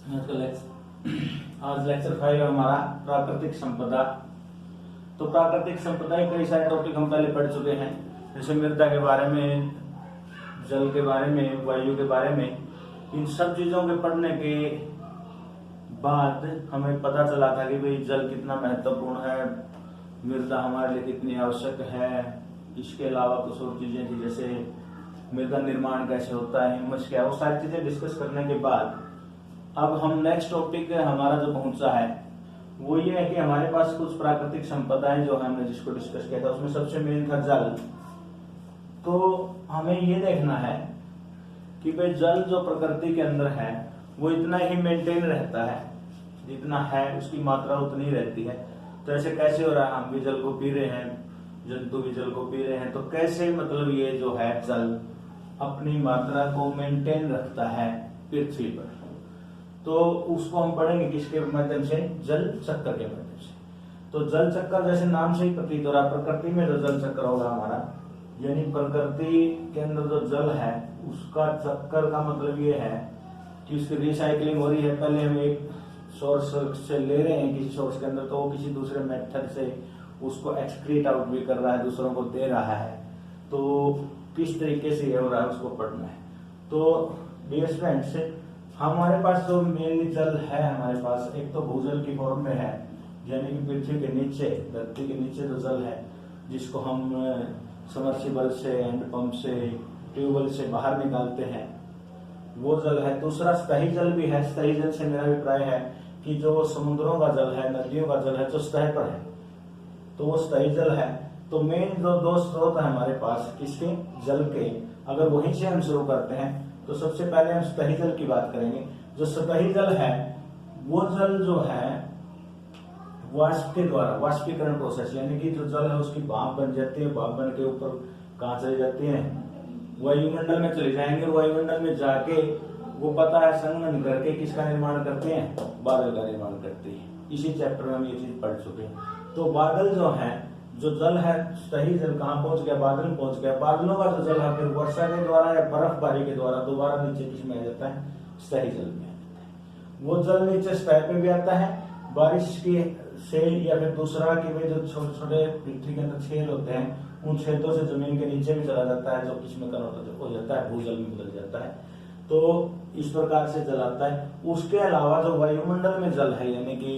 आज लेक्चर 5 हमारा प्राकृतिक संपदा। तो प्राकृतिक संपदा कई सारे टॉपिक हम पहले पढ़ चुके हैं, जैसे मृदा के बारे में, जल के बारे में, वायु के बारे में। इन सब चीजों के पढ़ने के बाद हमें पता चला था कि भाई जल कितना महत्वपूर्ण है, मृदा हमारे लिए कितनी आवश्यक है। इसके अलावा कुछ और चीजें थी, जैसे मृदा निर्माण कैसे होता है, ह्यूमस क्या है, वो सारी चीजें डिस्कस करने के बाद अब हम नेक्स्ट टॉपिक हमारा जो पहुंचा है वो ये है कि हमारे पास कुछ प्राकृतिक संपदाएं जो हमने जिसको डिस्कस किया था, उसमें सबसे मेन था जल। तो हमें ये देखना है कि भाई जल जो प्रकृति के अंदर है वो इतना ही मेंटेन रहता है, जितना है उसकी मात्रा उतनी रहती है। तो ऐसे कैसे हो रहा है, हम भी जल को पी रहे हैं, जंतु भी जल को पी रहे हैं, तो कैसे मतलब ये जो है जल अपनी मात्रा को मेंटेन रखता है पृथ्वी पर। तो उसको हम पढ़ेंगे किसके माध्यम से, जल चक्र के माध्यम से। तो जल चक्र जैसे नाम से ही प्रतीत हो रहा है, प्रकृति में जो जल चक्र होगा हमारा, यानी प्रकृति के अंदर जो जल है उसका चक्कर का मतलब ये है कि उसकी रिसाइकलिंग हो रही है। पहले हम एक सोर्स से ले रहे हैं किसी सोर्स के अंदर, तो वो किसी दूसरे मेथड से उसको एक्सक्रीट आउट भी कर रहा है, दूसरों को दे रहा है। तो किस तरीके से ये हो रहा है उसको पढ़ना है। तो डियर फ्रेंड्स, हमारे पास जो मेनली जल है, हमारे पास एक तो भूजल की फॉर्म में है, यानी कि पृथ्वी के नीचे, धरती के नीचे जो जल है जिसको हम समर्सिबल से, हैंडपंप से, ट्यूबवेल से बाहर निकालते हैं, वो जल है। दूसरा सतही जल भी है। सतही जल से मेरा अभिप्राय है कि जो समुद्रों का जल है, नदियों का जल है, जो सतह पर है, तो वो सतही जल है। तो मेन जो दो स्रोत है हमारे पास किसके, जल के, अगर वहीं से हम शुरू करते हैं तो सबसे पहले हम सतही जल की बात करेंगे। जो सतही जल है वो जल जो है वाष्प के द्वारा, वाष्पीकरण प्रोसेस, यानी कि जो जल है उसकी भाप बन जाती है, भाप बन के ऊपर कहाँ चली जाती है, वायुमंडल में चले जाएंगे। वायुमंडल में जाके वो पता है संघनन करके किसका निर्माण करते हैं, बादल का निर्माण करते हैं। इसी चैप्टर में हम ये चीज पढ़ चुके हैं। तो बादल जो है, जो जल है, सही जल कहाँ पहुंच गया, बादल पहुंच गया। बादलों का जो जल है फिर वर्षा के द्वारा या बर्फबारी के द्वारा दोबारा नीचे किस में आ जाता है, सही जल में आ जाता है। वो जल नीचे सतह पे भी आता है बारिश की से, या फिर दूसरा कि भाई जो छोटे छोटे पृथ्वी के अंदर छेद होते हैं, उन छेदों से जमीन के नीचे भी चला जाता है, जो किसमें कन्वर्ट हो जाता है, भूजल में बदल जाता है। तो इस प्रकार से जल आता है। उसके अलावा जो वायुमंडल में जल है, यानी कि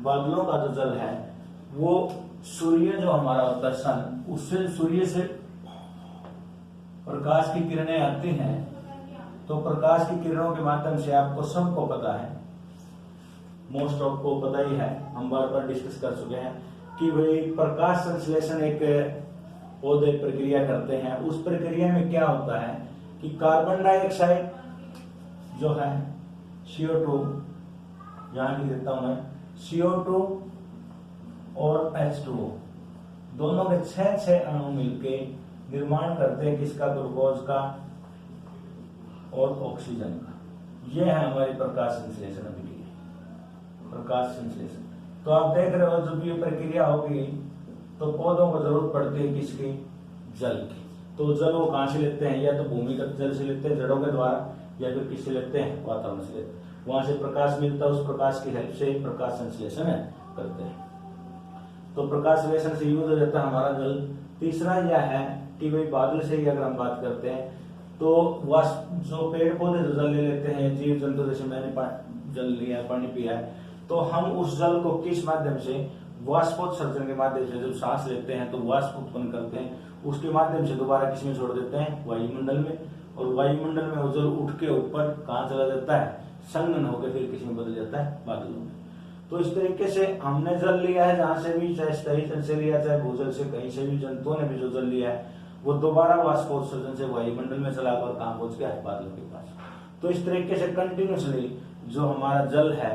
बादलों का जो जल है, वो सूर्य जो हमारा होता है सन, उससे सूर्य से प्रकाश की किरणें आती हैं। तो प्रकाश की किरणों के माध्यम से आपको सबको पता है, मोस्ट ऑफ को पता ही है, हम बार बार डिस्कस कर चुके हैं कि भाई प्रकाश संश्लेषण एक पौधे प्रक्रिया करते हैं। उस प्रक्रिया में क्या होता है कि कार्बन डाइऑक्साइड जो है, CO2, यहां लिख देता हूं मैं, CO2 और H2O, दोनों के 6 अणु मिलके निर्माण करते हैं किसका, ग्लूकोज का और ऑक्सीजन का। यह है हमारी प्रकाश संश्लेषण अभिक्रिया, प्रकाश संश्लेषण। तो आप देख रहे हो जब ये प्रक्रिया होगी तो पौधों को जरूरत पड़ती है किसकी, जल की। तो जल वो कहां से लेते हैं, या तो भूमिगत जल से लेते हैं जड़ों के द्वारा, या फिर किससे लेते हैं, वातावरण से लेते हैं। वहां से प्रकाश मिलता है, उस प्रकाश की हेल्प से प्रकाश संश्लेषण करते हैं। तो प्रकाश संश्लेषण से यूज हो जाता है हमारा जल। तीसरा यह है कि भाई बादल से ही अगर हम बात करते हैं तो वाष्प, जो पेड़ पौधे जो जल ले लेते हैं, जीव जंतु, जैसे मैंने जल लिया, पानी पिया है, तो हम उस जल को किस माध्यम से, वाष्पोत्सर्जन के माध्यम से, जब सांस लेते हैं तो वाष्प उत्पन्न करते हैं, उसके माध्यम से दोबारा किसमें छोड़ देते हैं, वायुमंडल में। और वायुमंडल में वो जल उठ के ऊपर कहाँ चला जाता है, संघनन होकर फिर किसमें बदल जाता है, बादलों में। तो इस तरीके से हमने जल लिया है जहां से भी, चाहे सतही जल से लिया, चाहे भूजल से, कहीं से भी जंतुओं ने भी जो जल लिया है वो दोबारा वाष्पोत्सर्जन से वायुमंडल में चला कर कहां पहुंच गया है, बादलों के पास। तो इस तरीके से कंटिन्यूसली जो हमारा जल है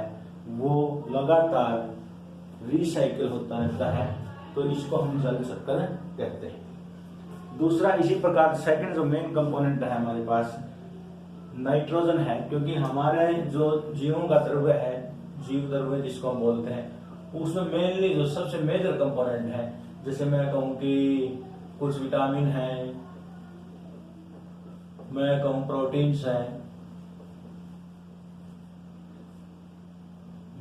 वो लगातार रिसाइकिल होता रहता है। तो इसको हम जल चक्र कहते हैं। दूसरा इसी प्रकार सेकंड जो मेन कंपोनेंट है हमारे पास, नाइट्रोजन है, क्योंकि हमारे जो जीवों का द्रव्य है, जीव द्रव्य जिसको हम बोलते हैं, उसमें मेनली जो सबसे मेजर कंपोनेंट है, जैसे मैं कहूं कि कुछ विटामिन है, मैं कहूं प्रोटीन्स है,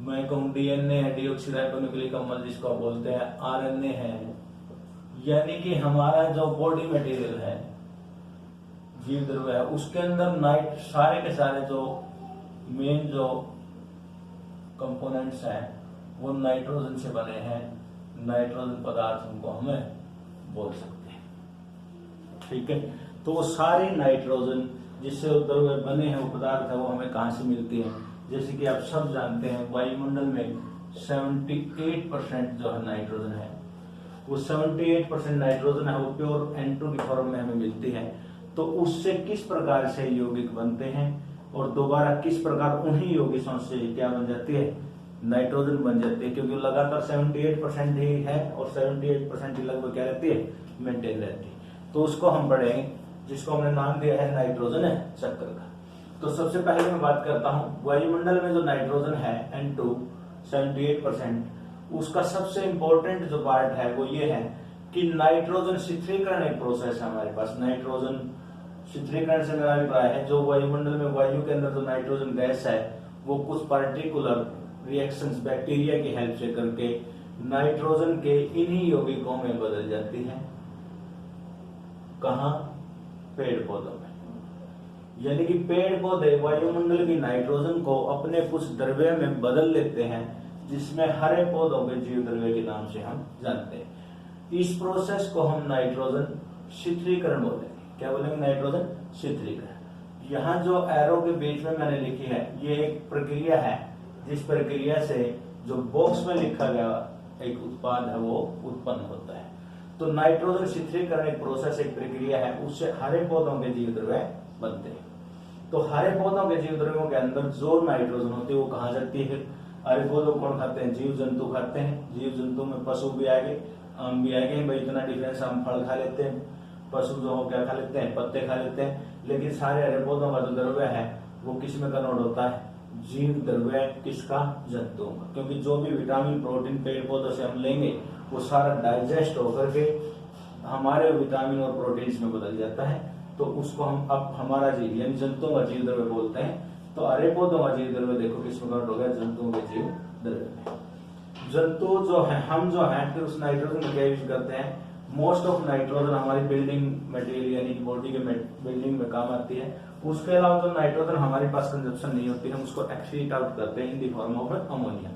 मैं कहूँ डीएनए है, डीऑक्सीराइबोन्यूक्लिक अम्ल जिसको आप बोलते हैं, आरएनए है, यानी कि हमारा जो बॉडी मटेरियल है, जीव द्रव्य है, उसके अंदर सारे के सारे जो मेन जो कंपोनेंट्स हैं वो नाइट्रोजन से बने हैं। नाइट्रोजन पदार्थ उनको हमें बोल सकते हैं। ठीक है, तो वो सारी नाइट्रोजन जिससे द्रव्य बने हैं वो पदार्थ है वो हमें कहाँ से मिलती है? जैसे कि आप सब जानते हैं वायुमंडल में 78% जो है नाइट्रोजन है, वो 78% नाइट्रोजन है वो प्योर N2 की फॉर्म में हमें मिलती है। तो उससे किस प्रकार से यौगिक बनते हैं और दोबारा किस प्रकार उन्हीं यौगिकों से क्या बन जाती है? नाइट्रोजन बन जाती है, क्योंकि लगातार 78% ही है और 78% ही लगभग क्या रहती है? मेंटेन रहती है। तो उसको हम पढ़ेंगे जिसको हमने नाम दिया है नाइट्रोजन चक्र का। तो सबसे पहले मैं बात करता हूँ वायुमंडल में जो नाइट्रोजन है N2 78%, उसका सबसे इंपॉर्टेंट जो पार्ट है वो ये है कि नाइट्रोजन शीतलीकरण एक प्रोसेस है हमारे पास। नाइट्रोजन शीतलीकरण से मेरा अभिप्राय है जो वायुमंडल में वायु के अंदर जो नाइट्रोजन गैस है वो कुछ पार्टिकुलर रिएक्शंस बैक्टीरिया की हेल्प से करके नाइट्रोजन के इन्हीं यौगिकों में बदल जाती है। कहाँ? पेड़ पौधों में। यानी कि पेड़ पौधे वायुमंडल की नाइट्रोजन को अपने कुछ द्रव्य में बदल लेते हैं जिसमें हरे पौधों के जीव द्रव्य के नाम से हम जानते हैं। इस प्रोसेस को हम नाइट्रोजन शीतलीकरण बोलेंगे। क्या बोलेंगे? नाइट्रोजन शीतलीकरण। यहाँ जो एरो के बीच में मैंने लिखी है ये एक प्रक्रिया है जिस प्रक्रिया से जो बॉक्स में लिखा गया एक उत्पाद है वो उत्पन्न होता है। तो नाइट्रोजन शीतलीकरण एक प्रोसेस, एक प्रक्रिया है, उससे हरे पौधों के जीव द्रव्य बनते हैं। तो हरे पौधों के जीव द्रव्यों के अंदर जो नाइट्रोजन होती है वो कहाँ जाती है? हरे पौधों कौन खाते हैं? जीव जंतु खाते हैं। जीव जंतु में पशु भी आ गए, आम भी आ गए। भाई इतना डिफरेंस, हम फल खा लेते हैं, पशु जो हो क्या खा लेते हैं? पत्ते खा लेते हैं। लेकिन सारे हरे पौधों का जो द्रव्य है वो किस में कन्वर्ट होता है? जीव द्रव्य किसका? जंतुओं का। क्योंकि जो भी विटामिन प्रोटीन पेड़ पौधों से हम लेंगे वो सारा डाइजेस्ट होकर के हमारे विटामिन और प्रोटीन्स में बदल जाता है। तो उसको हम अब हमारा जीव यानी जंतुओं का जीव द्रव्य बोलते हैं। तो हरे पौधों का जीव द्रव्य देखो किस में कन्वर्ट हो गया? जंतुओं के जीव द्रव्य में। जंतु जो है, हम जो है फिर उस नाइट्रोजन का क्या यूज करते हैं? मोस्ट ऑफ नाइट्रोजन हमारी बिल्डिंग मटेरियल यानी बॉडी के बिल्डिंग में काम आती है। उसके अलावा जो नाइट्रोजन हमारे पास कंजप्शन नहीं होती है हम उसको एक्सक्रीट आउट करते हैं in the form of ammonia.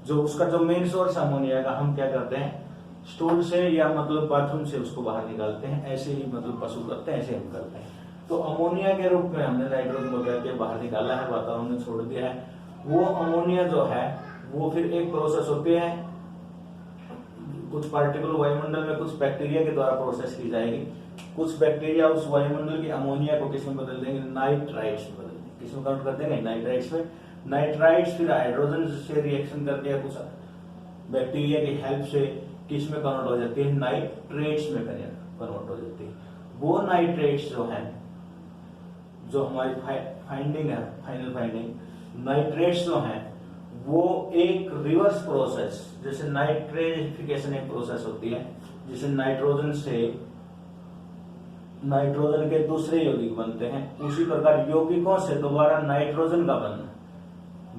जो उसका जो मेन सोर्स अमोनिया का, हम क्या करते हैं? स्टूल से या मतलब बाथरूम से उसको बाहर निकालते हैं। ऐसे ही मतलब पशु करते हैं, ऐसे हम करते हैं। तो अमोनिया के रूप में हमने नाइट्रोजन को करके बाहर निकाला है, वातावरण में छोड़ दिया है। वो अमोनिया जो है वो फिर एक प्रोसेस होती है, कुछ पार्टिकल वायुमंडल में कुछ बैक्टीरिया के द्वारा प्रोसेस की जाएगी। कुछ बैक्टीरिया उस वायुमंडल की अमोनिया को किस में बदल देंगे? नाइट्राइट्स में बदल देंगे। किस में कन्वर्ट कर देंगे? नाइट्राइट्स में। नाइट्राइट्स फिर हाइड्रोजन से रिएक्शन करके या कुछ बैक्टीरिया की हेल्प से किस में कन्वर्ट हो जाती है? नाइट्रेट्स में कन्वर्ट हो जाती है। वो नाइट्रेट्स जो है, जो हमारी फाइंडिंग है, फाइनल फाइंडिंग, नाइट्रेट्स जो है वो एक रिवर्स प्रोसेस, जैसे नाइट्रेफिकेशन एक प्रोसेस होती है जिसे नाइट्रोजन से नाइट्रोजन के दूसरे यौगिक बनते हैं, उसी प्रकार यौगिकों से दोबारा नाइट्रोजन का बनना,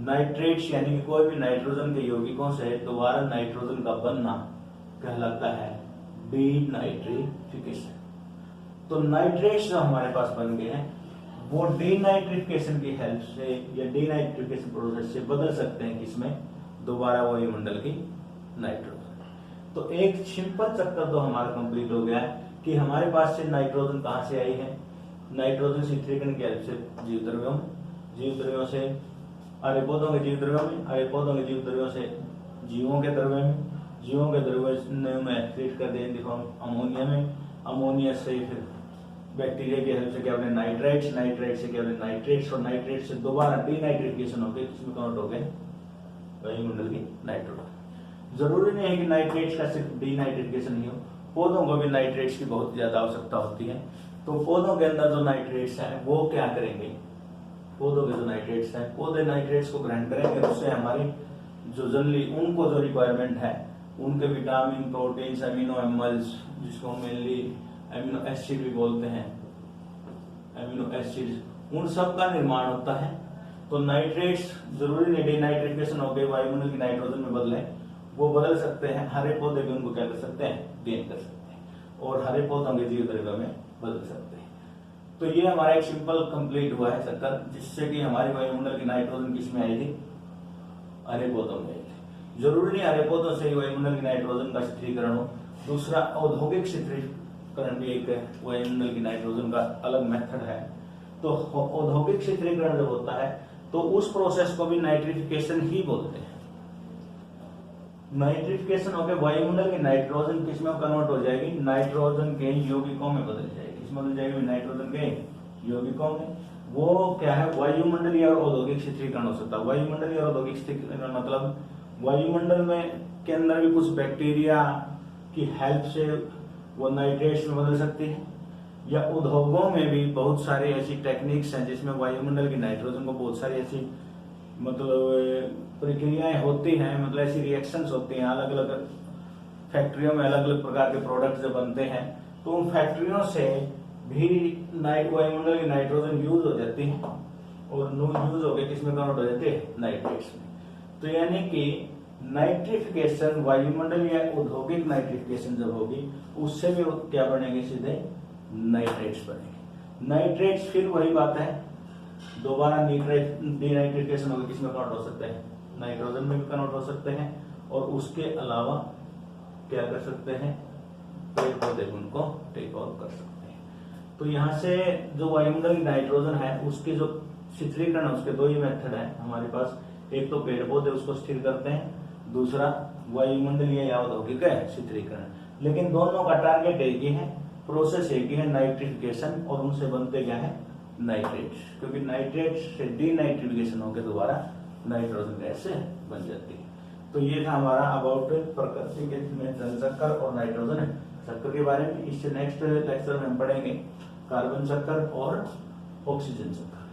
नाइट्रेट्स यानी कि कोई भी नाइट्रोजन के यौगिकों से दोबारा नाइट्रोजन का बनना कहलाता है डीनाइट्रिफिकेशन। तो नाइट्रेट्स जो हमारे पास बन गए हैं वो डीनाइट्रिफिकेशन की हेल्प से या डीनाइट्रिफिकेशन प्रोसेस से बदल सकते हैं किसमें? दोबारा वायुमंडल की नाइट्रोजन। तो एक सिंपल चक्कर तो हमारा कंप्लीट हो गया है कि हमारे पास से नाइट्रोजन कहाँ से आई है? नाइट्रोजन शीतलीकरण की हेल्प से जीव द्रव्यों में, जीव द्रव्यों से हरे पौधों के जीव द्रव्यों में, हरे पौधों के जीव द्रव्यों से जीवों के द्रव्य में, जीवों के द्रव्य में एक्सक्रीट कर दें अमोनिया में, अमोनिया से फिर बैक्टीरिया की हेल्प से क्या बने? नाइट्राइट्स, नाइट्राइट से क्या बने? नाइट्रेट्स, और नाइट्रेट से दोबारा डीनाइट्रिफिकेशन होकर इसमें कन्वर्ट हो गए वायुमंडल की नाइट्रोजन। जरूरी नहीं है कि नाइट्रेट्स का सिर्फ डीनाइट्रिफिकेशन ही हो, पौधों को भी नाइट्रेट्स की बहुत ज्यादा आवश्यकता होती है। तो पौधों के अंदर जो नाइट्रेट्स हैं वो क्या करेंगे? पौधों के जो नाइट्रेट्स हैं, पौधे नाइट्रेट्स को ग्रहण करेंगे, उससे हमारी जो जनरली उनको जो रिक्वायरमेंट है उनके विटामिन, प्रोटीन्स, अमीनो एमल्स, जिसको मेनली अमीनो एसिड भी बोलते हैं, अमीनो एसिड, उन सब का निर्माण होता है। तो नाइट्रेट्स जरूरी नहीं डीनाइट्रिफिकेशन हो गई वायुमंडल की नाइट्रोजन में बदले, वो बदल सकते हैं, हरे पौधे भी उनको क्या कर सकते हैं, गेन कर सकते हैं, और हरे पौधों के जीव द्रव्य में बदल सकते हैं। तो ये हमारा एक सिंपल कंप्लीट हुआ है चक्कर, जिससे कि हमारी वायुमंडल की नाइट्रोजन किस में आई थी, हरे पौधों में आई थी। जरूरी नहीं हरे पौधों से ही वायुमंडल की नाइट्रोजन का शीतलीकरण हो, दूसरा औद्योगिक शीतलीकरण भी एक वायुमंडल की नाइट्रोजन का अलग मेथड है। तो औद्योगिक शीतलीकरण जब होता है तो उस प्रोसेस को भी नाइट्रिफिकेशन ही बोलते हैं। नाइट्रिफिकेशन होकर वायुमंडल की नाइट्रोजन किसमें कन्वर्ट हो जाएगी, नाइट्रोजन के यौगिकों में बदल जाएगी। किसमें बदल जाएगी, नाइट्रोजन के यौगिकों में। वो क्या है, वायुमंडलीय और औद्योगिक शीतलीकरण हो सकता है। वायुमंडलीय और औद्योगिक शीतलीकरण मतलब वायुमंडल में के अंदर भी कुछ बैक्टीरिया की हेल्प से वो नाइट्रेट्स में बदल सकती है, या उद्योगों में भी बहुत सारी ऐसी टेक्निक्स हैं जिसमें वायुमंडल की नाइट्रोजन को बहुत सारी ऐसी मतलब प्रक्रियाएं होती हैं, मतलब ऐसी रिएक्शंस होती हैं, अलग अलग फैक्ट्रियों में अलग अलग प्रकार के प्रोडक्ट्स जो बनते हैं, तो उन फैक्ट्रियों से भी वायुमंडल की नाइट्रोजन यूज हो जाती है और यूज होकर किसमें कन्वर्ट हो जाती है, नाइट्रेट्स में। तो यानी कि नाइट्रिफिकेशन वायुमंडल या औद्योगिक नाइट्रिफिकेशन जब होगी, उससे भी क्या बनेंगे, सीधे नाइट्रेट्स बनेंगे। नाइट्रेट्स फिर वही बात है, दोबारा डीनाइट्रिफिकेशन होगी, किसमें कन्वर्ट हो सकते हैं, नाइट्रोजन में भी कन्वर्ट हो सकते हैं, और उसके अलावा क्या कर सकते हैं, पेड़ पौधे उनको टेक ओवर कर सकते हैं। तो यहाँ से जो वायुमंडल की नाइट्रोजन है उसके जो शीतलीकरण है उसके दो ही मेथड है हमारे पास। एक तो पेड़ पौधे उसको स्थिर करते हैं, दूसरा वायुमंडलीय या औद्योगिक शीतलीकरण। लेकिन दोनों का टारगेट एक ही है, प्रोसेस एक ही है, नाइट्रिफिकेशन, और उनसे बनते क्या है, नाइट्रेट्स, क्योंकि नाइट्रेट्स से डीनाइट्रिफिकेशन होकर दोबारा नाइट्रोजन गैस बन जाती है। तो ये था हमारा अबाउट प्रकृति के में जल चक्कर और नाइट्रोजन चक्कर के बारे में। इससे नेक्स्ट लेक्चर में हम पढ़ेंगे कार्बन चक्कर और ऑक्सीजन चक्कर।